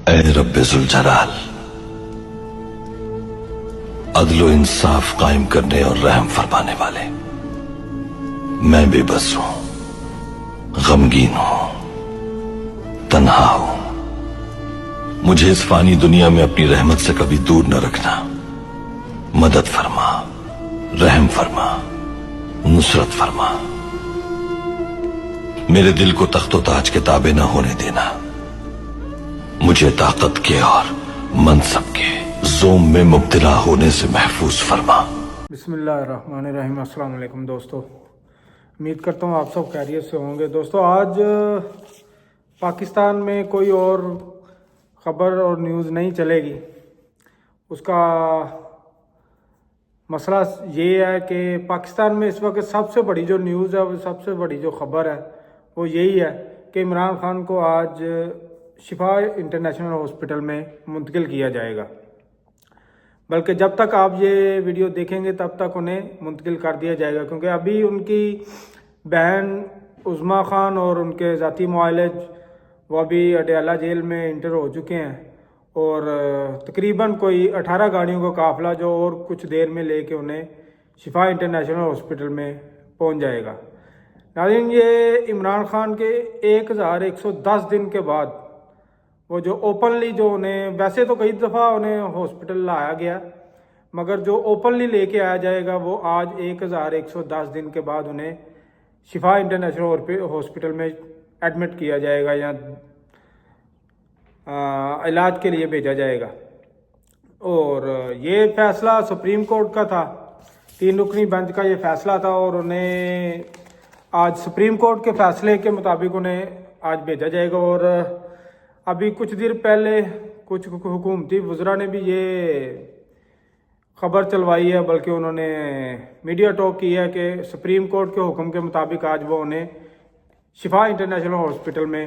اے رب ذوالجلال، عدل و انصاف قائم کرنے اور رحم فرمانے والے، میں بے بس ہوں، غمگین ہوں، تنہا ہوں۔ مجھے اس فانی دنیا میں اپنی رحمت سے کبھی دور نہ رکھنا۔ مدد فرما، رحم فرما، نصرت فرما۔ میرے دل کو تخت و تاج کے تابع نہ ہونے دینا۔ مجھے طاقت کے اور منصب کے زوم میں مبتلا ہونے سے محفوظ فرما۔ بسم اللہ الرحمن الرحیم۔ السلام علیکم دوستو، امید کرتا ہوں آپ سب خیریت سے ہوں گے۔ دوستو، آج پاکستان میں کوئی اور خبر اور نیوز نہیں چلے گی۔ اس کا مسئلہ یہ ہے کہ پاکستان میں اس وقت سب سے بڑی جو نیوز ہے، سب سے بڑی جو خبر ہے وہ یہی ہے کہ عمران خان کو آج شفا انٹرنیشنل ہاسپٹل میں منتقل کیا جائے گا۔ بلکہ جب تک آپ یہ ویڈیو دیکھیں گے تب تک انہیں منتقل کر دیا جائے گا، کیونکہ ابھی ان کی بہن عظمیٰ خان اور ان کے ذاتی معالج وہ ابھی اڈیالہ جیل میں انٹر ہو چکے ہیں، اور تقریباً کوئی 18 گاڑیوں کا قافلہ جو اور کچھ دیر میں لے کے انہیں شفا انٹرنیشنل ہاسپٹل میں پہنچ جائے گا۔ ناظرین، یہ عمران خان کے 1110 دن کے بعد وہ جو اوپنلی جو انہیں، ویسے تو کئی دفعہ انہیں ہاسپٹل لایا گیا، مگر جو اوپنلی لے کے آیا جائے گا وہ آج 1110 دن کے بعد انہیں شفا انٹرنیشنل ہاسپٹل میں ایڈمٹ کیا جائے گا یا علاج کے لیے بھیجا جائے گا۔ اور یہ فیصلہ سپریم کورٹ کا تھا، 3 رکنی بینچ کا یہ فیصلہ تھا، اور انہیں آج سپریم کورٹ کے فیصلے کے مطابق انہیں آج بھیجا جائے گا۔ اور ابھی کچھ دیر پہلے کچھ حکومتی وزراء نے بھی یہ خبر چلوائی ہے، بلکہ انہوں نے میڈیا ٹاک کی ہے کہ سپریم کورٹ کے حکم کے مطابق آج وہ انہیں شفا انٹرنیشنل ہاسپٹل میں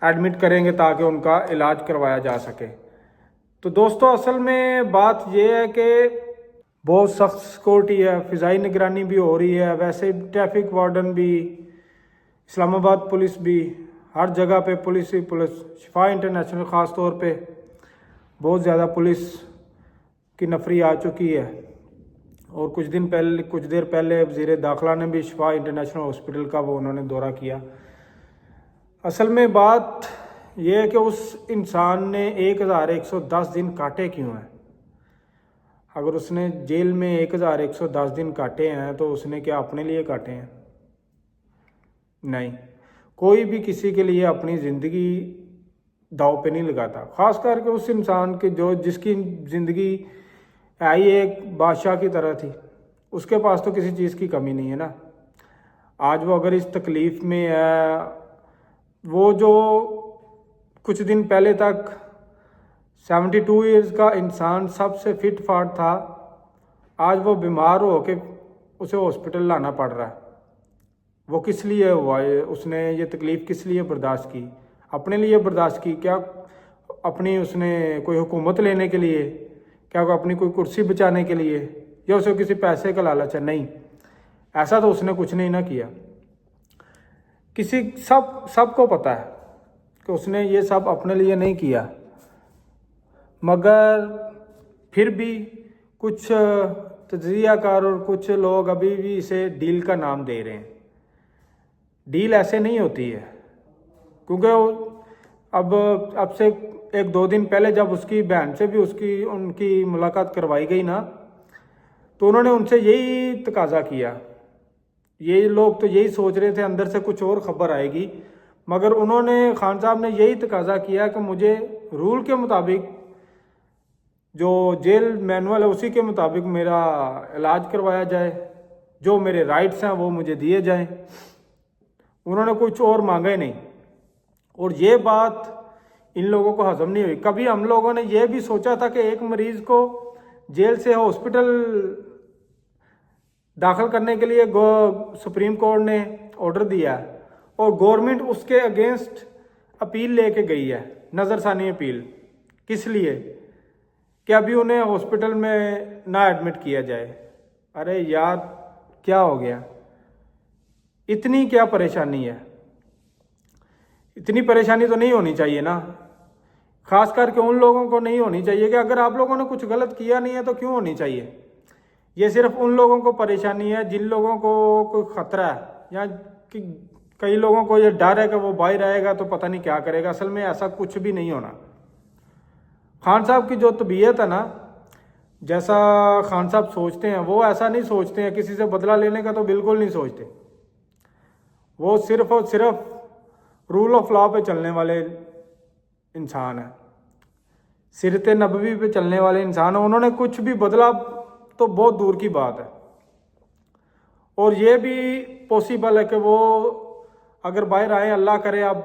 ایڈمٹ کریں گے تاکہ ان کا علاج کروایا جا سکے۔ تو دوستو، اصل میں بات یہ ہے کہ بہت سخت سیکورٹی ہے، فضائی نگرانی بھی ہو رہی ہے، ویسے ٹریفک وارڈن بھی، اسلام آباد پولیس بھی، ہر جگہ پہ پولیس ہی پولیس۔ شفا انٹرنیشنل خاص طور پہ بہت زیادہ پولیس کی نفری آ چکی ہے، اور کچھ دیر پہلے وزیر داخلہ نے بھی شفا انٹرنیشنل ہاسپٹل کا وہ انہوں نے دورہ کیا۔ اصل میں بات یہ ہے کہ اس انسان نے 1110 دن کاٹے کیوں ہیں؟ اگر اس نے جیل میں 1110 دن کاٹے ہیں تو اس نے کیا اپنے لیے کاٹے ہیں؟ نہیں، کوئی بھی کسی کے لیے اپنی زندگی داؤ پہ نہیں لگاتا، خاص کر کے اس انسان کے جس کی زندگی آئی ایک بادشاہ کی طرح تھی۔ اس کے پاس تو کسی چیز کی کمی نہیں ہے نا۔ آج وہ اگر اس تکلیف میں ہے، وہ جو کچھ دن پہلے تک 72 ایئرز کا انسان سب سے فٹ فاٹ تھا، آج وہ بیمار ہو کے اسے ہاسپٹل لانا پڑ رہا ہے۔ وہ کس لیے ہوا ہے؟ اس نے یہ تکلیف کس لیے برداشت کی؟ اپنے لیے برداشت کی کیا؟ اپنی اس نے کوئی حکومت لینے کے لیے؟ کیا اپنی کوئی کرسی بچانے کے لیے؟ یا اسے کسی پیسے کا لالچ ہے؟ نہیں، ایسا تو اس نے کچھ نہیں نہ کیا۔ سب کو پتہ ہے کہ اس نے یہ سب اپنے لیے نہیں کیا، مگر پھر بھی کچھ تجزیہ کار اور کچھ لوگ ابھی بھی اسے ڈیل کا نام دے رہے ہیں۔ ڈیل ایسے نہیں ہوتی ہے، کیونکہ اب سے 1-2 دن پہلے جب اس کی بہن سے بھی ان کی ملاقات کروائی گئی نا، تو انہوں نے ان سے یہی تقاضا کیا۔ یہ لوگ تو یہی سوچ رہے تھے اندر سے کچھ اور خبر آئے گی، مگر انہوں نے، خان صاحب نے یہی تقاضا کیا کہ مجھے رول کے مطابق، جو جیل مینول ہے اسی کے مطابق میرا علاج کروایا جائے، جو میرے رائٹس ہیں وہ مجھے دیے جائیں۔ انہوں نے کچھ اور مانگا ہی نہیں، اور یہ بات ان لوگوں کو ہضم نہیں ہوئی۔ کبھی ہم لوگوں نے یہ بھی سوچا تھا کہ ایک مریض کو جیل سے ہاسپٹل داخل کرنے کے لیے سپریم کورٹ نے آرڈر دیا، اور گورنمنٹ اس کے اگینسٹ اپیل لے کے گئی ہے، نظر ثانی اپیل۔ کس لیے؟ کہ ابھی انہیں ہاسپٹل میں نہ ایڈمٹ کیا جائے۔ ارے یار، کیا ہو گیا؟ اتنی کیا پریشانی ہے؟ اتنی پریشانی تو نہیں ہونی چاہیے نا۔ खास करके उन लोगों को नहीं होनी चाहिए कि अगर आप लोगों ने कुछ गलत किया नहीं है तो क्यों होनी चाहिए। ये सिर्फ उन लोगों को परेशानी है जिन लोगों को कोई ख़तरा है या कि कई लोगों को ये डर है कि वो बाहर आएगा तो पता नहीं क्या करेगा। असल में ऐसा कुछ भी नहीं होना। खान साहब की जो तबीयत है ना, जैसा खान साहब सोचते हैं वो ऐसा नहीं सोचते हैं। किसी से बदला लेने का तो बिल्कुल नहीं सोचते। वो सिर्फ और सिर्फ रूल ऑफ लॉ पे चलने वाले इंसान है, सिरत नबवी पे चलने वाले इंसान है। उन्होंने कुछ भी बदला तो बहुत दूर की बात है। और ये भी पॉसिबल है कि वो अगर बाहर आए, अल्लाह करे अब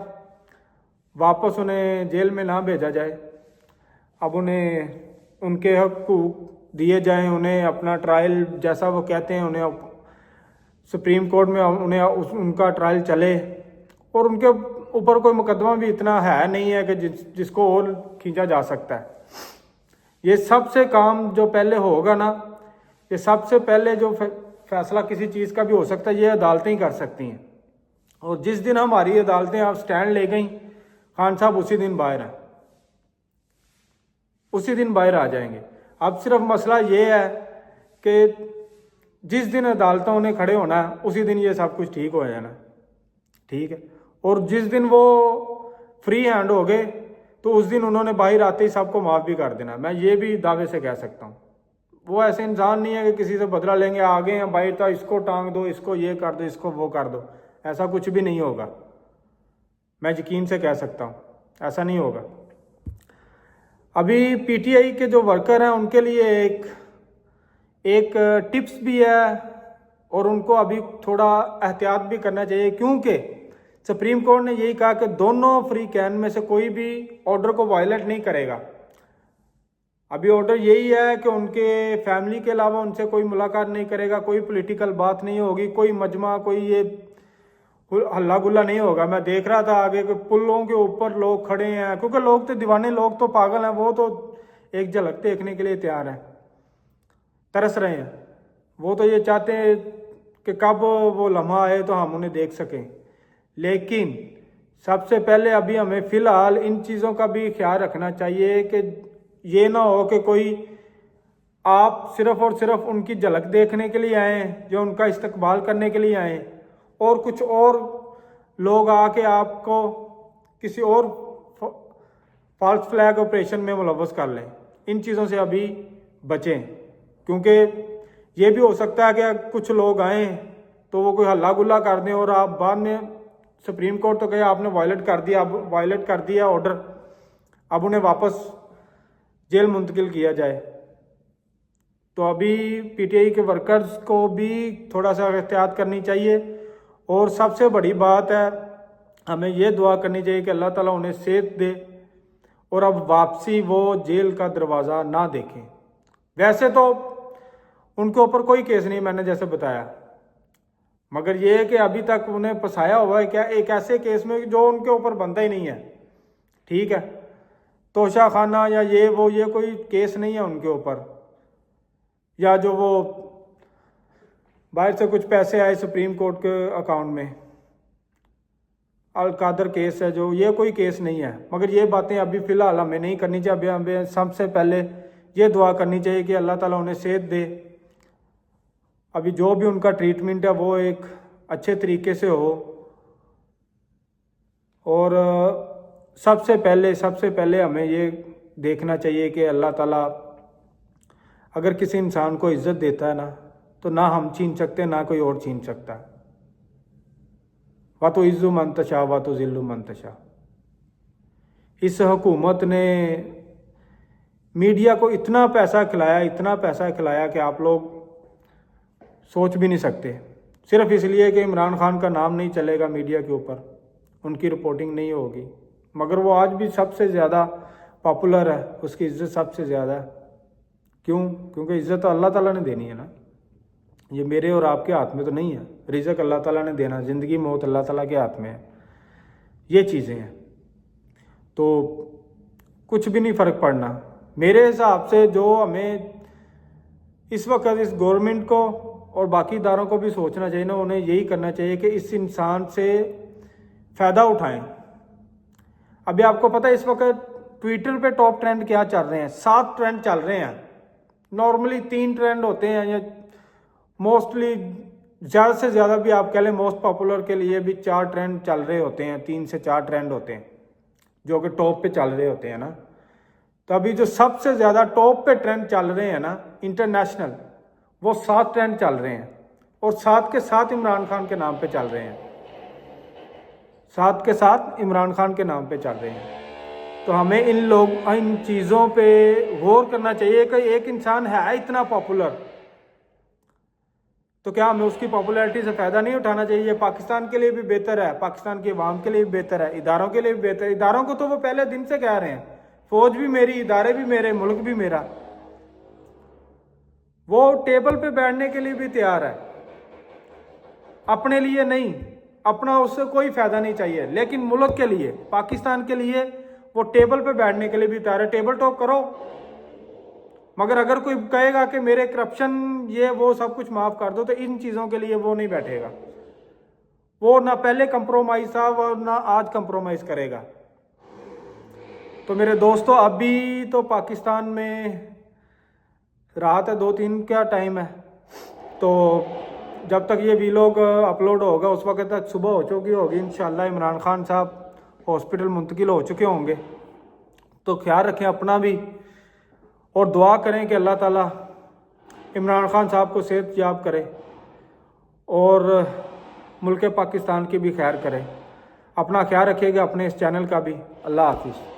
वापस उन्हें जेल में ना भेजा जाए, अब उन्हें उनके हकूक दिए जाएं, उन्हें अपना ट्रायल जैसा वो कहते हैं उन्हें सुप्रीम कोर्ट में उन्हें उनका ट्रायल चले। और उनके ऊपर कोई मुकदमा भी इतना है नहीं है कि जिसको और खींचा जा सकता है। ये सबसे काम जो पहले होगा ना, ये सबसे पहले जो फैसला किसी चीज़ का भी हो सकता है, ये अदालतें ही कर सकती हैं। और जिस दिन हमारी अदालतें आप स्टैंड ले गई, खान साहब उसी दिन बाहर हैं, उसी दिन बाहर आ जाएंगे। अब सिर्फ मसला ये है कि जिस दिन अदालतों ने खड़े होना है उसी दिन ये सब कुछ ठीक हो जाना, ठीक है। और जिस दिन वो फ्री हैंड हो गए तो उस दिन उन्होंने बाहर आते ही सबको माफ़ भी कर देना। मैं ये भी दावे से कह सकता हूँ। वो ऐसे इंसान नहीं है कि किसी से बदला लेंगे, आगे हैं बाहर था, इसको टांग दो, इसको ये कर दो, इसको वो कर दो। ऐसा कुछ भी नहीं होगा। मैं यकीन से कह सकता हूँ ऐसा नहीं होगा। अभी पीटीआई के जो वर्कर हैं उनके लिए एक टिप्स भी है और उनको अभी थोड़ा एहतियात भी करना चाहिए, क्योंकि सुप्रीम कोर्ट ने यही कहा कि दोनों फ्री कैन में से कोई भी ऑर्डर को वायलेट नहीं करेगा। अभी ऑर्डर यही है कि उनके फैमिली के अलावा उनसे कोई मुलाकात नहीं करेगा, कोई पॉलिटिकल बात नहीं होगी, कोई मजमा, कोई ये हल्ला गुल्ला नहीं होगा। मैं देख रहा था आगे के पुलों के ऊपर लोग खड़े हैं, क्योंकि लोग तो दीवाने, लोग तो पागल हैं, वो तो एक झलक देखने के लिए तैयार हैं, तरस रहे हैं। वो तो ये चाहते हैं कि कब वो लम्हा आए तो हम उन्हें देख सकें। लेकिन सबसे पहले अभी हमें फ़िलहाल इन चीज़ों का भी ख्याल रखना चाहिए कि ये ना हो कि कोई आप सिर्फ़ और सिर्फ उनकी झलक देखने के लिए आए, जो उनका इस्तकबाल करने के लिए आए, और कुछ और लोग आके आपको किसी और फॉल्स फ्लैग ऑपरेशन में मुलव्वस कर लें। इन चीज़ों से अभी बचें, क्योंकि ये भी हो सकता है कि कुछ लोग आएँ तो वो कोई हल्ला गुल्ला कर दें और आप बाद में सुप्रीम कोर्ट तो कहे आपने वायलेट कर दिया, अब वायलेट कर दिया ऑर्डर, अब उन्हें वापस जेल मुंतकिल किया जाए। तो अभी पीटीआई के वर्कर्स को भी थोड़ा सा एहतियात करनी चाहिए। और सबसे बड़ी बात है, हमें ये दुआ करनी चाहिए कि अल्लाह ताला उन्हें सेहत दे और अब वापसी वो जेल का दरवाज़ा ना देखें। वैसे तो उनके ऊपर कोई केस नहीं, मैंने जैसे बताया, मगर ये है कि अभी तक उन्हें फंसाया हुआ है क्या एक ऐसे केस में जो उनके ऊपर बनता ही नहीं है, ठीक है। तोशा खाना या ये कोई केस नहीं है उनके ऊपर, या जो वो बाहर से कुछ पैसे आए सुप्रीम कोर्ट के अकाउंट में, अलकादर केस है जो, ये कोई केस नहीं है। मगर ये बातें अभी फ़िलहाल हमें नहीं करनी चाहिए। अभी हमें सबसे पहले ये दुआ करनी चाहिए कि अल्लाह ताला उन्हें सेहत दे, अभी जो भी उनका ट्रीटमेंट है वो एक अच्छे तरीके से हो। और सबसे पहले हमें ये देखना चाहिए कि अल्लाह ताला अगर किसी इंसान को इज़्ज़त देता है ना, तो ना हम छीन सकते, ना कोई और छीन सकता। वा तो इज़्ज़ु मंतशा वा तो ज़िल्लु मंतशा। इस हुकूमत ने मीडिया को इतना पैसा खिलाया कि आप लोग सोच भी नहीं सकते। सिर्फ इसलिए कि इमरान खान का नाम नहीं चलेगा मीडिया के ऊपर, उनकी रिपोर्टिंग नहीं होगी, मगर वो आज भी सबसे ज़्यादा पॉपुलर है, उसकी इज़्ज़त सबसे ज़्यादा है। क्यों? क्योंकि इज़्ज़त तो अल्लाह ताला ने देनी है ना, ये मेरे और आपके हाथ में तो नहीं है। रिज़्क़ अल्लाह ताला ने देना, ज़िंदगी मौत अल्लाह ताला के हाथ में है। ये चीज़ें हैं तो कुछ भी नहीं फ़र्क पड़ना मेरे हिसाब से। जो हमें इस वक्त इस गवर्नमेंट को और बाकी इदारों को भी सोचना चाहिए ना, उन्हें यही करना चाहिए कि इस इंसान से फ़ायदा उठाएं। अभी आपको पता है इस वक्त ट्विटर पे टॉप ट्रेंड क्या चल रहे हैं, 7 ट्रेंड चल रहे हैं। नॉर्मली 3 ट्रेंड होते हैं, या मोस्टली ज़्यादा से ज़्यादा भी आप कह लें मोस्ट पॉपुलर के लिए भी 4 ट्रेंड चल रहे होते हैं, 3 से 4 ट्रेंड होते हैं जो कि टॉप पे चल रहे होते हैं ना। तो अभी जो सबसे ज़्यादा टॉप पे ट्रेंड चल रहे हैं ना इंटरनेशनल, वो 7 ट्रेंड चल रहे हैं, और 7 के 7 इमरान खान के नाम पे चल रहे हैं, 7 के 7 इमरान खान के नाम पे चल रहे हैं। तो हमें इन चीज़ों पे गौर करना चाहिए कि एक इंसान है इतना पॉपुलर, तो क्या हमें उसकी पॉपुलैरिटी से फ़ायदा नहीं उठाना चाहिए? पाकिस्तान के लिए भी बेहतर है, पाकिस्तान की आवाम के लिए भी बेहतर है, इदारों के लिए भी बेहतर है। इदारों को तो वो पहले दिन से कह रहे हैं, फौज भी मेरी, इदारे भी मेरे, मुल्क भी मेरा। वो टेबल पे बैठने के लिए भी तैयार है, अपने लिए नहीं, अपना उससे कोई फ़ायदा नहीं चाहिए, लेकिन मुल्क के लिए, पाकिस्तान के लिए वो टेबल पे बैठने के लिए भी तैयार है। टेबल टॉक करो, मगर अगर कोई कहेगा कि मेरे करप्शन ये वो सब कुछ माफ़ कर दो, तो इन चीज़ों के लिए वो नहीं बैठेगा। वो ना पहले कंप्रोमाइज़ था और ना आज कंप्रोमाइज़ करेगा। तो मेरे दोस्तों, अभी तो पाकिस्तान में रात है, 2-3 का टाइम है, तो जब तक ये वीलॉग अपलोड होगा उस वक्त तक सुबह हो चुकी होगी इंशाल्लाह। इमरान खान साहब हॉस्पिटल मुंतकिल हो चुके होंगे। तो ख्याल रखें अपना भी, और दुआ करें कि अल्लाह ताला इमरान खान साहब को सेहत याब करे और मुल्क पाकिस्तान की भी खैर करे। अपना ख्याल रखिएगा, अपने इस चैनल का भी। अल्लाह हाफिज़।